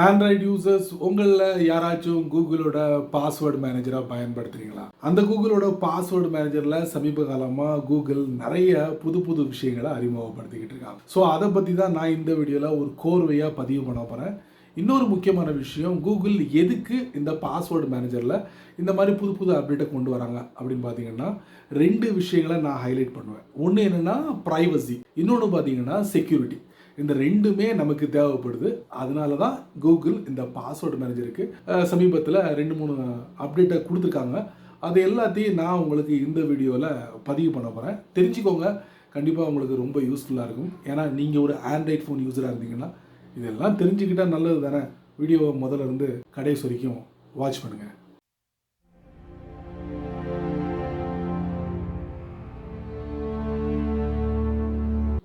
Android users உங்களில் யாராச்சும் கூகுளோட password மேனேஜராக பயன்படுத்துறீங்களா? அந்த கூகுளோட பாஸ்வேர்டு மேனேஜரில் சமீப காலமாக கூகுள் நிறைய புது புது விஷயங்களை அறிமுகப்படுத்திக்கிட்டு இருக்காங்க. ஸோ அதை பற்றி தான் நான் இந்த வீடியோவில் ஒரு கோர்வையாக பதிவு பண்ண போகிறேன். இன்னொரு முக்கியமான விஷயம், கூகுள் எதுக்கு இந்த பாஸ்வேர்டு மேனேஜரில் இந்த மாதிரி புது புது அப்டேட்டை கொண்டு வராங்க அப்படின்னு பார்த்தீங்கன்னா, ரெண்டு விஷயங்களை நான் ஹைலைட் பண்ணுவேன். ஒன்று என்னென்னா ப்ரைவசி, இன்னொன்று பார்த்தீங்கன்னா செக்யூரிட்டி. இந்த ரெண்டுமே நமக்கு தேவைப்படுது. அதனால தான் கூகுள் இந்த பாஸ்வேர்டு மேனேஜருக்கு சமீபத்தில் 2-3 அப்டேட்டை கொடுத்துருக்காங்க. அது எல்லாத்தையும் நான் உங்களுக்கு இந்த வீடியோவில் பதிவு பண்ண போகிறேன். தெரிஞ்சுக்கோங்க, கண்டிப்பாக உங்களுக்கு ரொம்ப யூஸ்ஃபுல்லாக இருக்கும். ஏன்னா நீங்கள் ஒரு ஆண்ட்ராய்ட் ஃபோன் யூஸராக இருந்தீங்கன்னா இதெல்லாம் தெரிஞ்சுக்கிட்டால் நல்லது தானே. வீடியோவை முதல்ல இருந்து கடைசி வரைக்கும் வாட்ச் பண்ணுங்கள்.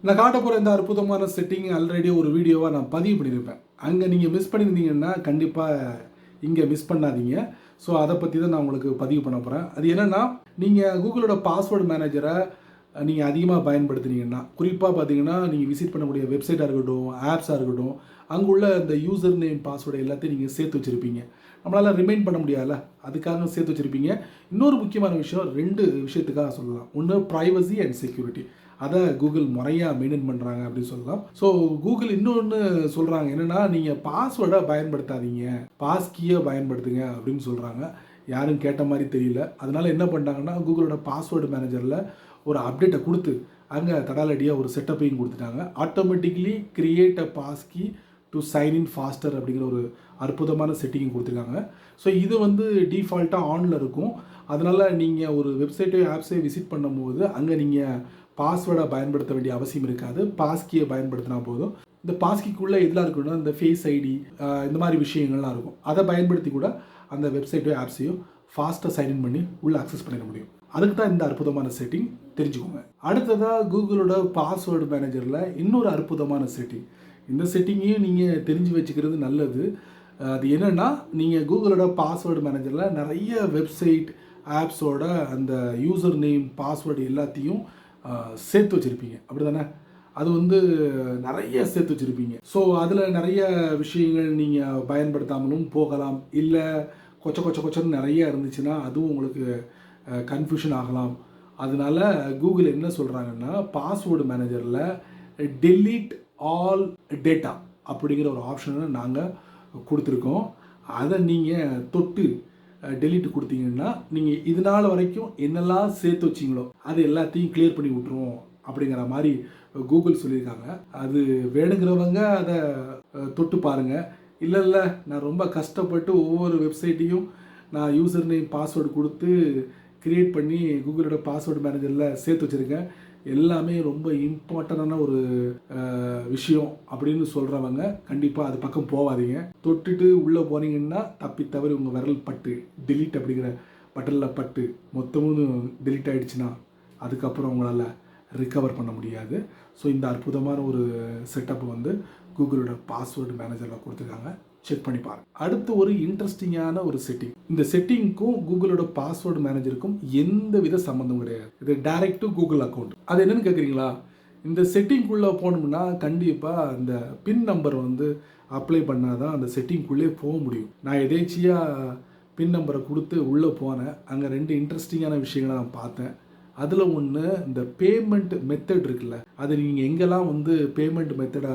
நான் காட்ட போகிற இந்த அற்புதமான செட்டிங் ஆல்ரெடி ஒரு வீடியோவாக நான் பதிவு பண்ணியிருப்பேன். அங்கே நீங்கள் மிஸ் பண்ணியிருந்தீங்கன்னா கண்டிப்பாக இங்கே மிஸ் பண்ணாதீங்க. ஸோ அதை பற்றி தான் நான் உங்களுக்கு பதிவு பண்ண போகிறேன். அது என்னென்னா, நீங்கள் கூகுளோட பாஸ்வேர்டு மேனேஜரை நீங்கள் அதிகமாக பயன்படுத்துனீங்கன்னா, குறிப்பாக பார்த்தீங்கன்னா நீங்கள் விசிட் பண்ணக்கூடிய வெப்சைட்டாக இருக்கட்டும், ஆப்ஸாக இருக்கட்டும், அங்குள்ள இந்த யூசர் நேம் பாஸ்வேர்டு எல்லாத்தையும் நீங்கள் சேர்த்து வச்சுருப்பீங்க. நம்மளால் ரிமைண்ட் பண்ண முடியாதுல்ல, அதுக்காக சேர்த்து வச்சுருப்பீங்க. இன்னொரு முக்கியமான விஷயம், 2 விஷயத்துக்காக சொல்லலாம். ஒன்று ப்ரைவசி அண்ட் செக்யூரிட்டி. அதை கூகுள் முறையாக மெயின்டைன் பண்ணுறாங்க அப்படின்னு சொல்லலாம். ஸோ கூகுள் இன்னொன்று சொல்கிறாங்க என்னென்னா, நீங்கள் பாஸ்வேர்டை பயன்படுத்தாதீங்க, பாஸ்கீயை பயன்படுத்துங்க அப்படின்னு சொல்கிறாங்க. யாரும் கேட்ட மாதிரி தெரியல. அதனால் என்ன பண்ணிட்டாங்கன்னா, கூகுளோட பாஸ்வேர்டு மேனேஜரில் ஒரு அப்டேட்டை கொடுத்து அங்கே தடாலடியாக ஒரு செட்டப்பையும் கொடுத்துட்டாங்க. Automatically create a passkey to sign in faster அப்படிங்கிற ஒரு அற்புதமான செட்டிங் கொடுத்துருக்காங்க. ஸோ இது டிஃபால்ட்டாக ஆனில் இருக்கும். அதனால் நீங்கள் ஒரு வெப்சைட்டோ ஆப்ஸை விசிட் பண்ணும்போது அங்கே நீங்கள் பாஸ்வேர்டை பயன்படுத்த வேண்டிய அவசியம் இருக்காது. பாஸ்கியை பயன்படுத்தினா போதும். இந்த பாஸ்கிக்குள்ளே எதெல்லாம் இருக்குன்னா, இந்த ஃபேஸ் ஐடி, இந்த மாதிரி விஷயங்கள்லாம் இருக்கும். அதை பயன்படுத்தி கூட அந்த வெப்சைட்டோ ஆப்ஸையும் ஃபாஸ்ட்டாக சைன்இன் பண்ணி உள்ளே அக்சஸ் பண்ணிட முடியும். அதுக்கு தான் இந்த அற்புதமான செட்டிங், தெரிஞ்சுக்கோங்க. அடுத்ததாக கூகுளோட பாஸ்வேர்டு மேனேஜரில் இன்னொரு அற்புதமான செட்டிங். இந்த செட்டிங்கையும் நீங்கள் தெரிஞ்சு வச்சுக்கிறது நல்லது. அது என்னென்னா, நீங்கள் கூகுளோட பாஸ்வேர்டு மேனேஜரில் நிறைய வெப்சைட் ஆப்ஸோட அந்த யூசர் நேம் பாஸ்வேர்டு எல்லாத்தையும் சேர்த்து வச்சுருப்பீங்க, அப்படி தானே? அது நிறைய சேர்த்து வச்சுருப்பீங்க. ஸோ அதில் நிறைய விஷயங்கள் நீங்கள் பயன்படுத்தாமலும் போகலாம். இல்லை கொச்சன்னு நிறைய இருந்துச்சுன்னா அதுவும் உங்களுக்கு கன்ஃபியூஷன் ஆகலாம். அதனால கூகுள் என்ன சொல்கிறாங்கன்னா, பாஸ்வேர்டு மேனேஜரில் டெலீட் ஆல் டேட்டா அப்படிங்கிற ஒரு ஆப்ஷனை நாங்கள் கொடுத்துருக்கோம். அதை நீங்கள் தொட்டு டெலீட் கொடுத்தீங்கன்னா, நீங்கள் இது நாள் வரைக்கும் என்னெல்லாம் சேர்த்து வச்சிங்களோ அது எல்லாத்தையும் கிளியர் பண்ணி விட்ருவோம் அப்படிங்கிற மாதிரி கூகுள் சொல்லியிருக்காங்க. அது வேணுங்கிறவங்க அதை தொட்டு பாருங்கள். இல்லை நான் ரொம்ப கஷ்டப்பட்டு ஒவ்வொரு வெப்சைட்டையும் நான் யூசர் நேம் பாஸ்வேர்டு கொடுத்து க்ரியேட் பண்ணி கூகுளோட பாஸ்வேர்டு மேனேஜரில் சேர்த்து வச்சுருக்கேன், எல்லாமே ரொம்ப இம்பார்ட்டண்டான ஒரு விஷயம் அப்படின்னு சொல்கிறவங்க கண்டிப்பாக அது பக்கம் போகாதீங்க. தொட்டுட்டு உள்ளே போனீங்கன்னா தப்பி தவறி உங்கள் விரல் பட்டு டெலீட் அப்படிங்கிற பட்டனில் பட்டு மொத்தமும் டெலீட் ஆகிடுச்சுன்னா அதுக்கப்புறம் உங்களால் ரிகவர் பண்ண முடியாது. ஸோ இந்த அற்புதமான ஒரு செட்டப் கூகுளோட பாஸ்வேர்டு மேனேஜரில் கொடுத்துருக்காங்க, செக் பண்ணி பாருங்கள். அடுத்து ஒரு இன்ட்ரெஸ்டிங்கான ஒரு செட்டிங். இந்த செட்டிங்க்கும் கூகுளோட பாஸ்வேர்டு மேனேஜருக்கும் எந்த வித சம்மந்தம் கிடையாது. இது டைரக்ட் டு கூகுள் அக்கௌண்ட். அது என்னன்னு கேட்குறீங்களா? இந்த செட்டிங்குள்ளே போகணும்னா கண்டிப்பாக அந்த பின் நம்பர் அப்ளை பண்ணால் தான் அந்த செட்டிங்குள்ளே போக முடியும். நான் எதேச்சியாக பின் நம்பரை கொடுத்து உள்ளே போனேன். அங்கே 2 இன்ட்ரெஸ்டிங்கான விஷயங்களை நான் பார்த்தேன். அதில் ஒன்று, இந்த பேமெண்ட் மெத்தட் இருக்குல்ல, அது நீங்கள் எங்கெல்லாம் பேமெண்ட் மெத்தடை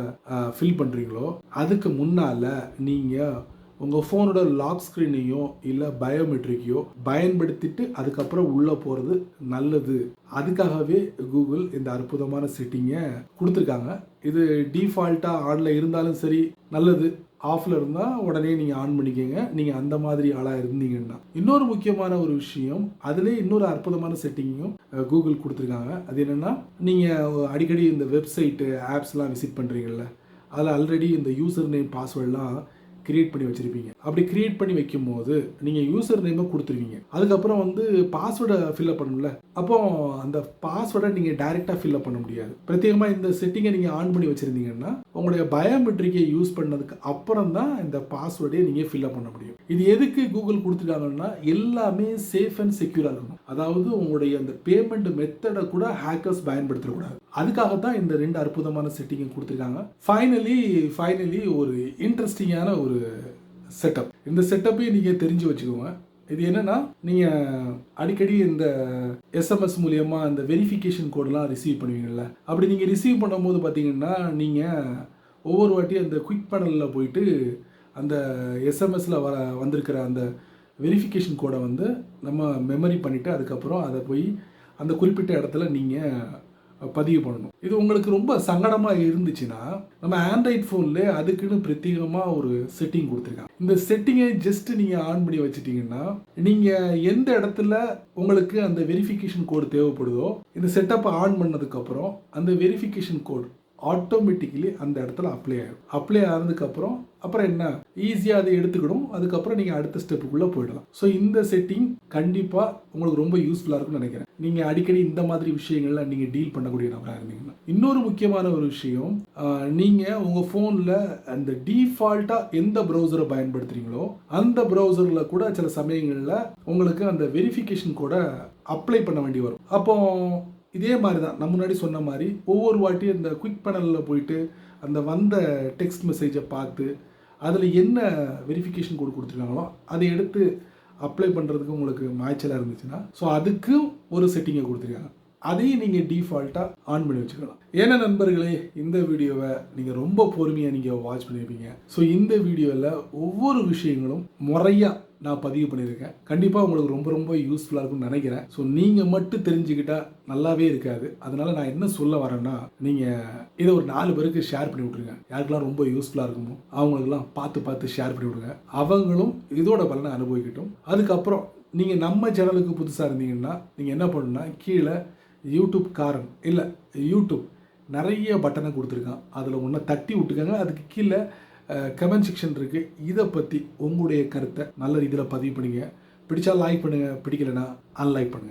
ஃபில் பண்ணுறீங்களோ அதுக்கு முன்னால் நீங்கள் உங்கள் ஃபோனோட லாக் ஸ்க்ரீனையோ இல்லை பயோமெட்ரிக்கையோ பயன்படுத்திட்டு அதுக்கப்புறம் உள்ளே போகிறது நல்லது. அதுக்காகவே கூகுள் இந்த அற்புதமான செட்டிங்கை கொடுத்துருக்காங்க. இது டிஃபால்ட்டாக ஆனில் இருந்தாலும் சரி நல்லது, ஆஃபில் இருந்தால் உடனே நீங்கள் ஆன் பண்ணிக்கோங்க, நீங்கள் அந்த மாதிரி ஆளாக இருந்தீங்கன்னா. இன்னொரு முக்கியமான ஒரு விஷயம், அதிலே இன்னொரு அற்புதமான செட்டிங்கும் கூகுள் கொடுத்துருக்காங்க. அது என்னென்னா, நீங்கள் அடிக்கடி இந்த வெப்சைட்டு ஆப்ஸ்லாம் விசிட் பண்ணுறீங்கள்ல, அதில் ஆல்ரெடி இந்த யூசர் நேம் பாஸ்வேர்டெலாம் கிரியேட் பண்ணி வச்சுருப்பீங்க. அப்படி கிரியேட் பண்ணி வைக்கும் போது நீங்கள் யூசர் நேமை கொடுத்துருவீங்க. அதுக்கப்புறம் பாஸ்வேர்டை ஃபில்அப் பண்ணல, அப்போ அந்த பாஸ்வேர்டை நீங்கள் டைரெக்டாக ஃபில்அப் பண்ண முடியாது. பிரத்யேகமாக இந்த செட்டிங்கை நீங்கள் ஆன் பண்ணி வச்சுருந்தீங்கன்னா உங்களுடைய பயோமெட்ரிக்கை யூஸ் பண்ணதுக்கு அப்புறம் தான் இந்த பாஸ்வேர்டை நீங்கள் ஃபில்அப் பண்ண முடியும். இது எதுக்கு கூகுள் கொடுத்துட்டாங்கன்னா, எல்லாமே சேஃப் அண்ட் செக்யூராக இருக்கணும். அதாவது உங்களுடைய அந்த பேமெண்ட் மெத்தடை கூட ஹேக்கர்ஸ் பயன்படுத்தக்கூடாது. அதுக்காகத்தான் இந்த 2 அற்புதமான செட்டிங்கை கொடுத்துருக்காங்க. ஃபைனலி ஒரு இன்ட்ரெஸ்டிங்கான ஒரு செட்டப். இந்த செட்டப்பையும் நீங்கள் தெரிஞ்சு வச்சுக்கோங்க. இது என்னன்னா, நீங்கள் அடிக்கடி இந்த எஸ்எம்எஸ் மூலியமா அந்த வெரிஃபிகேஷன் கோடெலாம் ரிசீவ் பண்ணுவீங்கள்ல, அப்படி நீங்கள் ரிசீவ் பண்ணும்போது பார்த்தீங்கன்னா, நீங்கள் ஒவ்வொரு வாட்டியும் அந்த குயிக் பேனலில் போயிட்டு அந்த எஸ்எம்எஸில் வந்திருக்கிற அந்த வெரிஃபிகேஷன் கோடை வந்து நம்ம மெமரி பண்ணிவிட்டு அதுக்கப்புறம் அதை போய் அந்த குறிப்பிட்ட இடத்துல நீங்கள் பதிவு பண்ணணும். இது உங்களுக்கு ரொம்ப சங்கடமாக இருந்துச்சுன்னா, நம்ம ஆண்ட்ராய்ட் ஃபோன்ல அதுக்குன்னு பிரத்யேகமாக ஒரு செட்டிங் கொடுத்துருக்காங்க. இந்த செட்டிங்கை ஜஸ்ட் நீங்கள் ஆன் பண்ணி வச்சுட்டிங்கன்னா, நீங்கள் எந்த இடத்துல உங்களுக்கு அந்த வெரிஃபிகேஷன் கோடு தேவைப்படுதோ, இந்த செட்டப்பை ஆன் பண்ணதுக்கப்புறம் அந்த வெரிஃபிகேஷன் கோடு ஆட்டோமேட்டிக்கலி அந்த இடத்துல அப்ளை ஆகிடும். அப்ளை ஆனதுக்கப்புறம் என்ன ஈஸியாக அதை எடுத்துக்கணும். அதுக்கப்புறம் நீங்கள் அடுத்த ஸ்டெப்புக்குள்ளே போயிடலாம். ஸோ இந்த செட்டிங் கண்டிப்பாக உங்களுக்கு ரொம்ப யூஸ்ஃபுல்லாக இருக்கும்னு நினைக்கிறேன். நீங்கள் அடிக்கடி இந்த மாதிரி விஷயங்கள்ல நீங்கள் டீல் பண்ணக்கூடிய நபராக இருந்தீங்கன்னா. இன்னொரு முக்கியமான ஒரு விஷயம், நீங்கள் உங்கள் ஃபோனில் அந்த டிஃபால்ட்டாக எந்த ப்ரௌசரை பயன்படுத்துகிறீங்களோ அந்த ப்ரௌசரில் கூட சில சமயங்களில் உங்களுக்கு அந்த வெரிஃபிகேஷன் கூட அப்ளை பண்ண வேண்டி வரும். அப்போ இதே மாதிரி தான் நான் முன்னாடி சொன்ன மாதிரி ஒவ்வொரு வாட்டியும் இந்த குயிக் பேனலில் போயிட்டு அந்த வந்த டெக்ஸ்ட் மெசேஜை பார்த்து அதில் என்ன வெரிஃபிகேஷன் கோட் கொடுத்துருக்காங்களோ அதை எடுத்து அப்ளை பண்ணுறதுக்கு உங்களுக்கு மாய்ச்சலாக இருந்துச்சுன்னா, ஸோ அதுக்கும் ஒரு செட்டிங்கை கொடுத்துருக்காங்க. அதையும் நீங்கள் டிஃபால்ட்டாக ஆன் பண்ணி வச்சுக்கலாம். ஏன்னா நண்பர்களே, இந்த வீடியோவை நீங்கள் ரொம்ப பொறுமையாக நீங்கள் வாட்ச் பண்ணியிருப்பீங்க. ஸோ இந்த வீடியோவில் ஒவ்வொரு விஷயங்களும் முறையாக நான் பதிவு பண்ணியிருக்கேன். கண்டிப்பாக உங்களுக்கு ரொம்ப ரொம்ப யூஸ்ஃபுல்லாக இருக்கும்னு நினைக்கிறேன். ஸோ நீங்கள் மட்டும் தெரிஞ்சுக்கிட்டால் நல்லாவே இருக்காது. அதனால் நான் என்ன சொல்ல வரேன்னா, நீங்கள் இதை ஒரு 4 பேருக்கு ஷேர் பண்ணி விட்ருங்க. யாருக்கெல்லாம் ரொம்ப யூஸ்ஃபுல்லாக இருக்குமோ அவங்களுக்கெல்லாம் பார்த்து ஷேர் பண்ணி விடுங்க. அவங்களும் இதோட பலனை அனுபவிக்கட்டும். அதுக்கப்புறம் நீங்கள் நம்ம சேனலுக்கு புதுசாக இருந்தீங்கன்னா நீங்கள் என்ன பண்ணணும்னா, கீழே யூடியூப் காரன் இல்லை யூடியூப் நிறைய பட்டனை கொடுத்துருக்கான். அதில் ஒன்று தட்டி விட்டுக்கங்க. அதுக்கு கீழே கமெண்ட் செக்ஷன் இருக்குது. இதை பற்றி உங்களுடைய கருத்தை நல்ல ரீதியில் பதிவு பண்ணுங்க. பிடிச்சா லைக் பண்ணுங்கள், பிடிக்கலைன்னா அன்லைக் பண்ணுங்கள்.